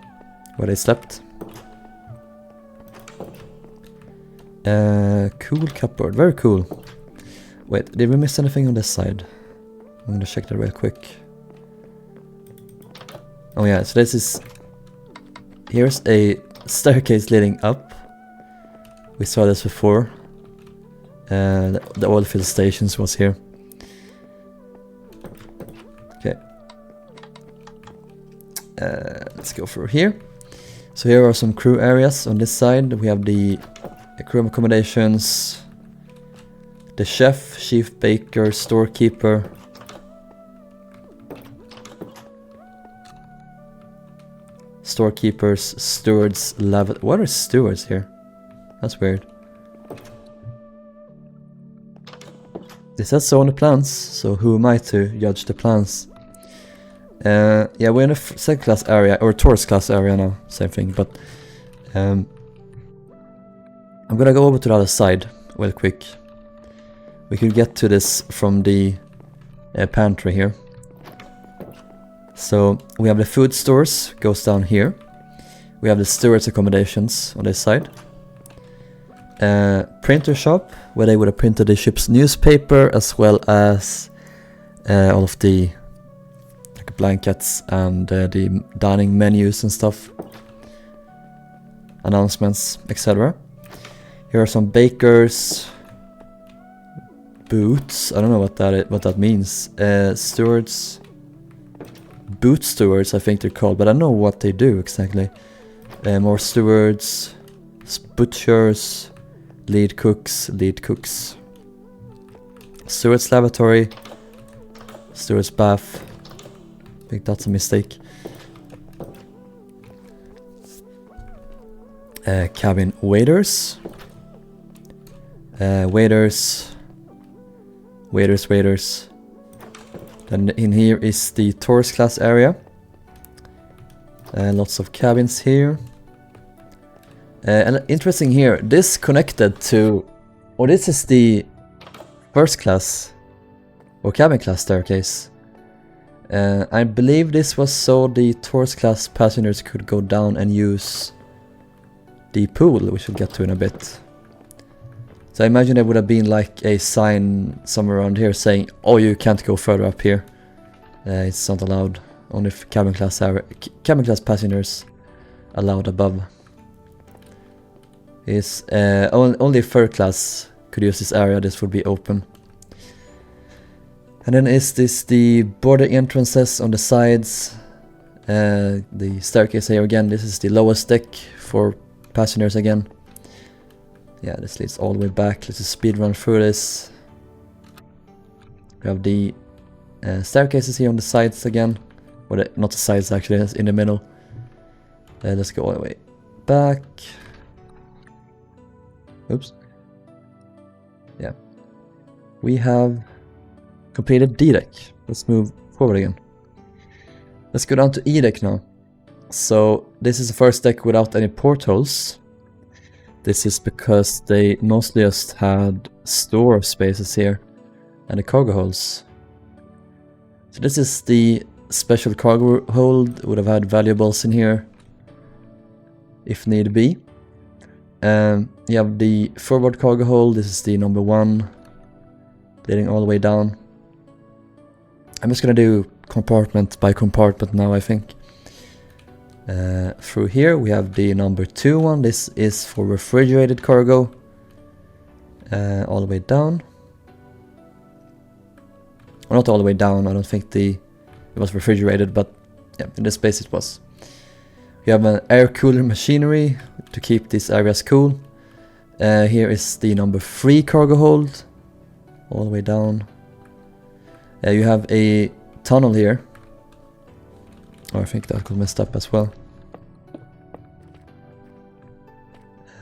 where they slept. Cool cupboard, very cool. Wait, did we miss anything on this side? I'm gonna check that real quick. Oh yeah, so this is... Here's a staircase leading up. We saw this before. The oil field stations was here. Okay. Let's go through here. So here are some crew areas. On this side we have the crew accommodations, the chef, chief baker, storekeeper, storekeepers, stewards, what are stewards here? That's weird. It says so on the plans, so who am I to judge the plans? Yeah, we're in a second class area, or tourist class area now, same thing, but I'm gonna go over to the other side real quick. We can get to this from the pantry here. So we have the food stores, goes down here. We have the stewards accommodations on this side. Printer shop, where they would have printed the ship's newspaper, as well as all of the blankets and the dining menus and stuff, announcements, etc. Here are some bakers, boots. I don't know what that means. Stewards, boot stewards, I think they're called, but I don't know what they do exactly. More stewards, butchers, lead cooks, steward's lavatory, steward's bath. I think that's a mistake. Cabin waiters. Waiters. Then in here is the tourist class area. Lots of cabins here. And interesting here, this connected to, or this is the first class or cabin class staircase. I believe this was so the tourist class passengers could go down and use the pool, which we'll get to in a bit. So I imagine there would have been like a sign somewhere around here saying, oh, you can't go further up here. It's not allowed. Only if cabin class passengers allowed above. Is only third class could use this area. This would be open. And then is this the border entrances on the sides. The staircase here again. This is the lowest deck for passengers again. Yeah, this leads all the way back. Let's just speed run through this. We have the staircases here on the sides again. Or not the sides actually, it's in the middle. Let's go all the way back. Oops. Yeah. We have completed D deck. Let's move forward again. Let's go down to E deck now. So this is the first deck without any portholes. This is because they mostly just had store spaces here and the cargo holes. So this is the special cargo hold. Would have had valuables in here if need be. You have the forward cargo hold. This is the number 1, leading all the way down. I'm just gonna do compartment by compartment now, I think. Through here we have the number 2 one. This is for refrigerated cargo. All the way down. Well, not all the way down, I don't think it was refrigerated, but yeah, in this space it was. We have an air cooler machinery to keep these areas cool. Here is the number 3 cargo hold, all the way down. You have a tunnel here. Oh, I think that got messed up as well.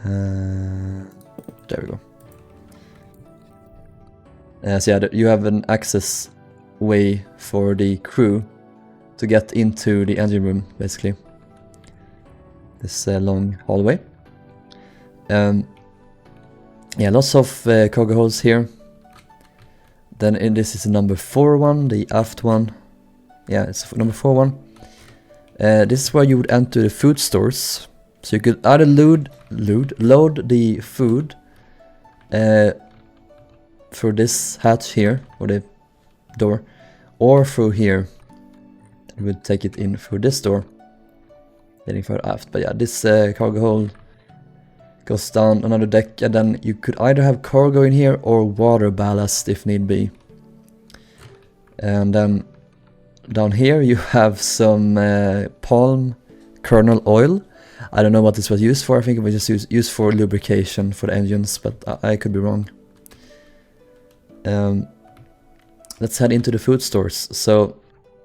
There we go. So yeah, you have an access way for the crew to get into the engine room, basically. This long hallway. Yeah, lots of cargo holds here. Then this is the number 4 one, the aft one. Yeah, it's number 4 one. This is where you would enter the food stores. So you could either load the food through this hatch here, or the door, or through here. You would take it in through this door, heading further aft. But yeah, this cargo hold goes down another deck, and then you could either have cargo in here or water ballast if need be. And then down here you have some palm kernel oil. I don't know what this was used for. I think it was just used for lubrication for the engines, but I could be wrong. Let's head into the food stores. So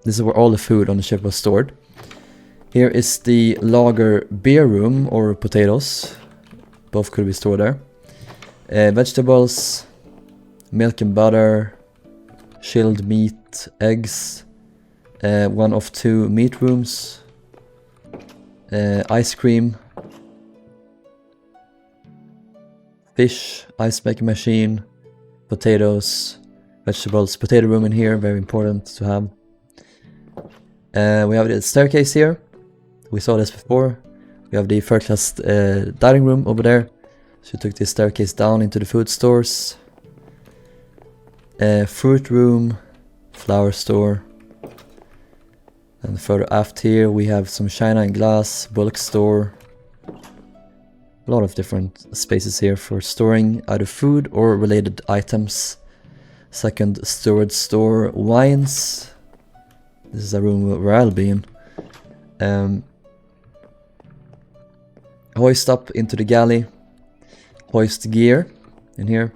this is where all the food on the ship was stored. Here is the lager beer room, or potatoes. Both could be stored there. Vegetables, milk and butter, chilled meat, eggs, 1 of 2 meat rooms, ice cream, fish, ice making machine, potatoes, vegetables, potato room in here, very important to have. We have the staircase here. We saw this before. We have the first class dining room over there. So we took this staircase down into the food stores. Fruit room, flower store. And further aft here we have some china and glass, bulk store. A lot of different spaces here for storing either food or related items. Second storage store, wines. This is a room where I'll be in. Hoist up into the galley. Hoist gear in here.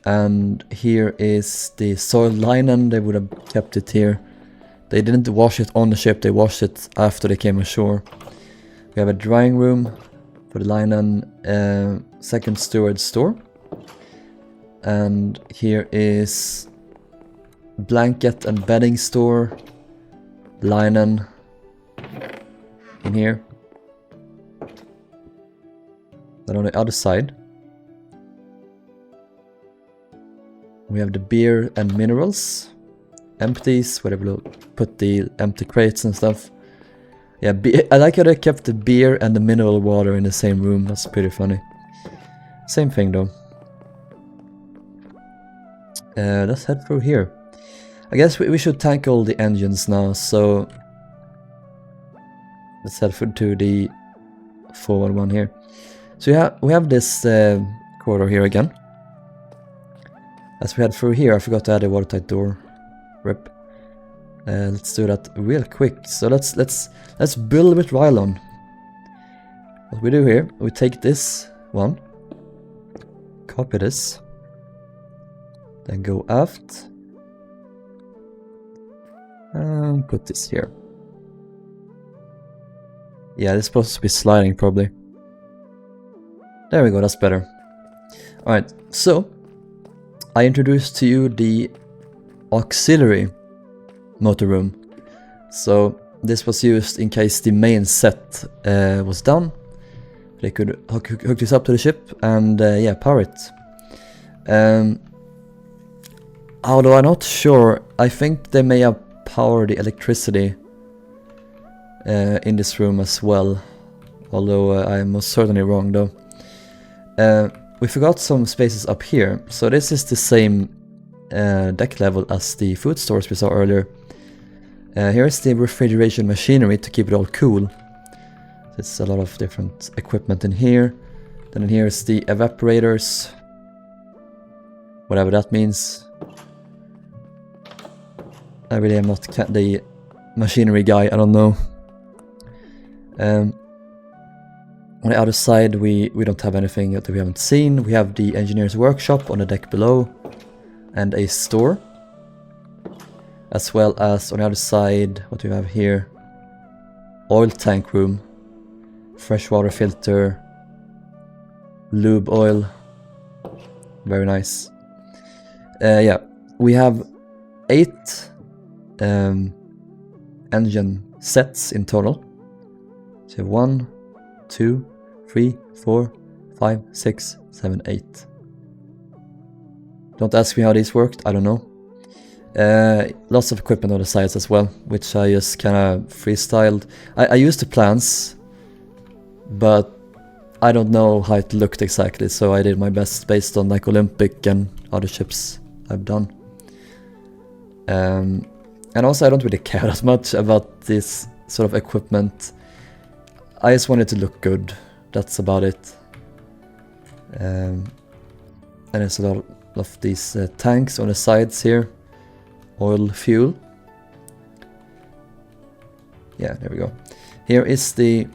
And here is the soiled linen. They would have kept it here. They didn't wash it on the ship, they washed it after they came ashore. We have a drying room for the linen, second storage store. And here is blanket and bedding store, linen in here. Then on the other side, we have the beer and minerals. Empties, where they will put the empty crates and stuff. Yeah, I like how they kept the beer and the mineral water in the same room. That's pretty funny. Same thing though. Let's head through here. I guess we should tackle the engines now, so let's head to the forward one here. So we have this corridor here again. As we head through here, I forgot to add a watertight door. Rip. Let's do that real quick. So let's build with Rilhon. What we do here, we take this one, copy this, then go aft, and put this here. Yeah, this is supposed to be sliding probably. There we go, that's better. Alright, so I introduced to you the auxiliary motor room. So this was used in case the main set was done. They could hook this up to the ship and yeah, power it. Although I'm not sure, I think they may have power the electricity in this room as well. Although I'm most certainly wrong though. We forgot some spaces up here. So this is the same deck level as the food stores we saw earlier. Here's the refrigeration machinery to keep it all cool. There's a lot of different equipment in here. Then here's the evaporators. Whatever that means. I really am not the machinery guy, I don't know. On the other side we don't have anything that we haven't seen. We have the engineer's workshop on the deck below. And a store. As well as on the other side, what do we have here? Oil tank room. Freshwater filter. Lube oil. Very nice. Yeah, we have 8 engine sets in total. So 1, 2, 3, 4, 5, 6, 7, 8. Don't ask me how these worked, I don't know. Lots of equipment on the sides as well, which I just kind of freestyled. I used the plans, but I don't know how it looked exactly, so I did my best based on like Olympic and other ships I've done. And also I don't really care that much about this sort of equipment. I just want it to look good, that's about it. And there's a lot of these tanks on the sides here. Oil, fuel. Yeah, there we go. Here is the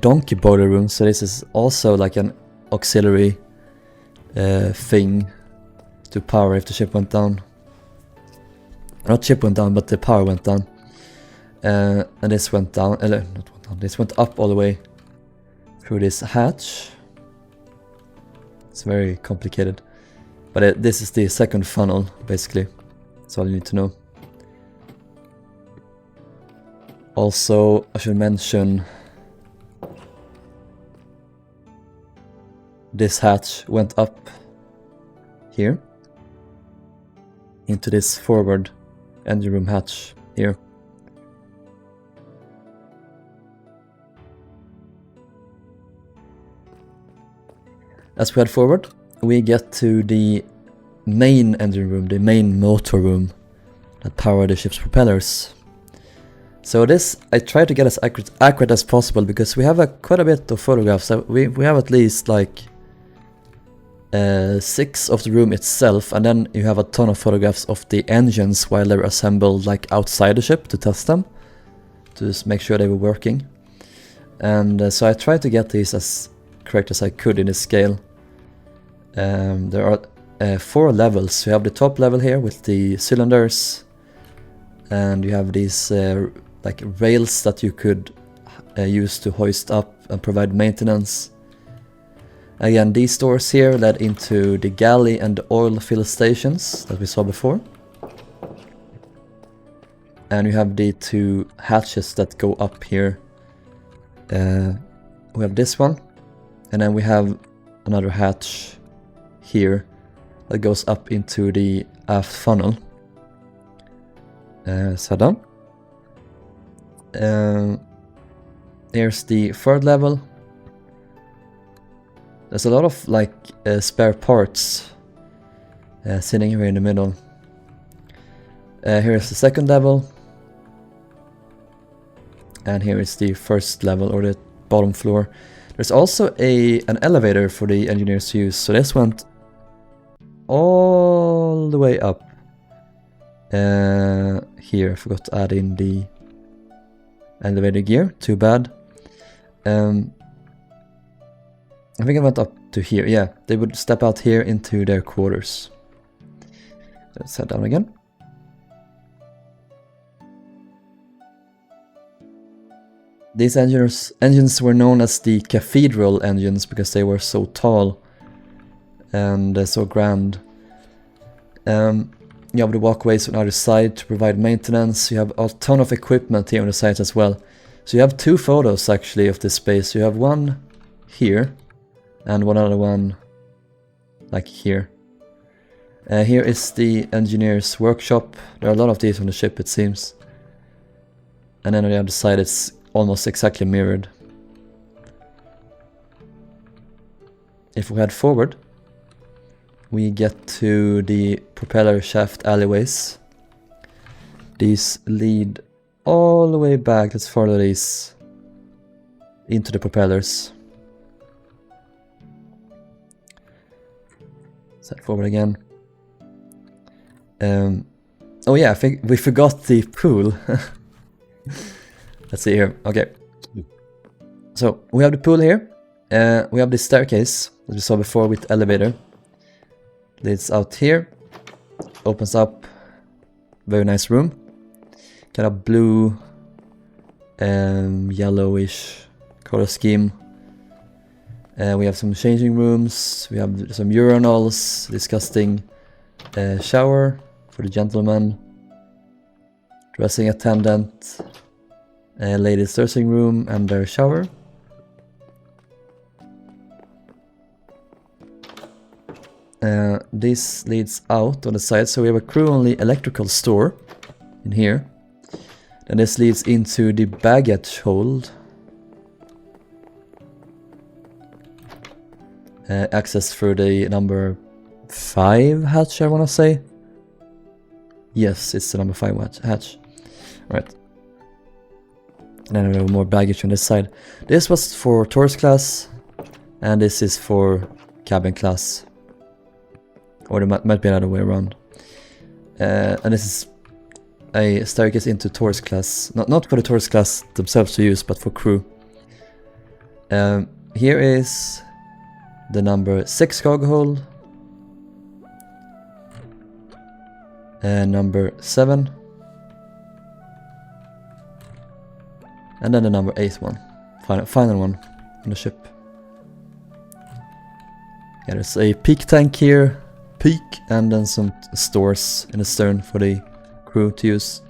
donkey boiler room, so this is also like an auxiliary thing to power if the ship went down. Not ship went down, but the power went down. And this went down, not went down, this went up all the way through this hatch. It's very complicated. But this is the second funnel, basically. That's all you need to know. Also, I should mention this hatch went up here into this forward engine room hatch here. As we head forward, we get to the main engine room, the main motor room that power the ship's propellers. So this, I try to get as accurate as possible because we have quite a bit of photographs. We have at least like 6 of the room itself, and then you have a ton of photographs of the engines while they're assembled like outside the ship to test them, to just make sure they were working. And so I tried to get these as correct as I could in the scale. There are 4 levels. You have the top level here with the cylinders, and you have these like rails that you could use to hoist up and provide maintenance. Again, these doors here led into the galley and the oil fill stations that we saw before. And you have the 2 hatches that go up here. We have this one, and then we have another hatch here that goes up into the aft funnel. So done. Here's the 3rd level. There's a lot of like spare parts sitting here in the middle. Here's the 2nd level. And here is the 1st level, or the bottom floor. There's also an elevator for the engineers to use, so this went all the way up. Here, I forgot to add in the elevator gear, too bad. I think it went up to here, yeah, they would step out here into their quarters. Let's head down again. These engines were known as the cathedral engines because they were so tall and so grand. You have the walkways on either side to provide maintenance. You have a ton of equipment here on the sides as well. So you have 2 photos actually of this space. You have one here and one other one like here. Here is the engineer's workshop. There are a lot of these on the ship, it seems. And then on the other side it's almost exactly mirrored. If we head forward, we get to the propeller shaft alleyways. These lead all the way back. Let's follow these into the propellers. Let's head forward again. Oh yeah, I think we forgot the pool. Let's see here. Okay. So we have the pool here. We have the staircase as we saw before with elevator. Leads out here. Opens up. Very nice room. Kind of blue, yellowish color scheme. We have some changing rooms. We have some urinals. Disgusting shower for the gentleman. Dressing attendant. Ladies' dressing room and their shower. This leads out on the side, so we have a crew-only electrical store in here. And this leads into the baggage hold. Access through the number 5 hatch, I want to say. Yes, it's the number 5 hatch. Right. And then we have more baggage on this side. This was for tourist class, and this is for cabin class. Or it might be another way around. And this is a staircase into tourist class. Not for the tourist class themselves to use, but for crew. Here is the number 6 cargo hold. And number 7. And then the number 8 one. Final one on the ship. Yeah, there's a peak tank here. Peak, and then some stores in the stern for the crew to use.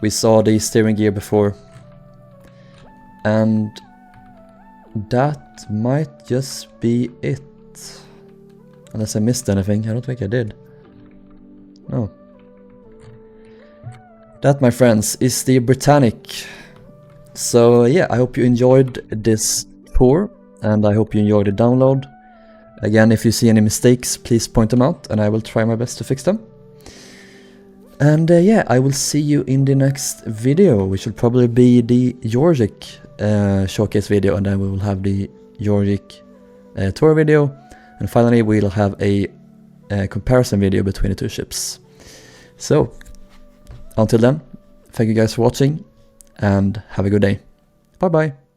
We saw the steering gear before. And that might just be it. Unless I missed anything. I don't think I did. No. That, my friends, is the Britannic. So yeah, I hope you enjoyed this tour, and I hope you enjoyed the download. Again, if you see any mistakes, please point them out, and I will try my best to fix them. And yeah, I will see you in the next video, which will probably be the Georgic showcase video, and then we will have the Georgic tour video. And finally, we'll have a comparison video between the two ships. So, until then, thank you guys for watching, and have a good day. Bye bye.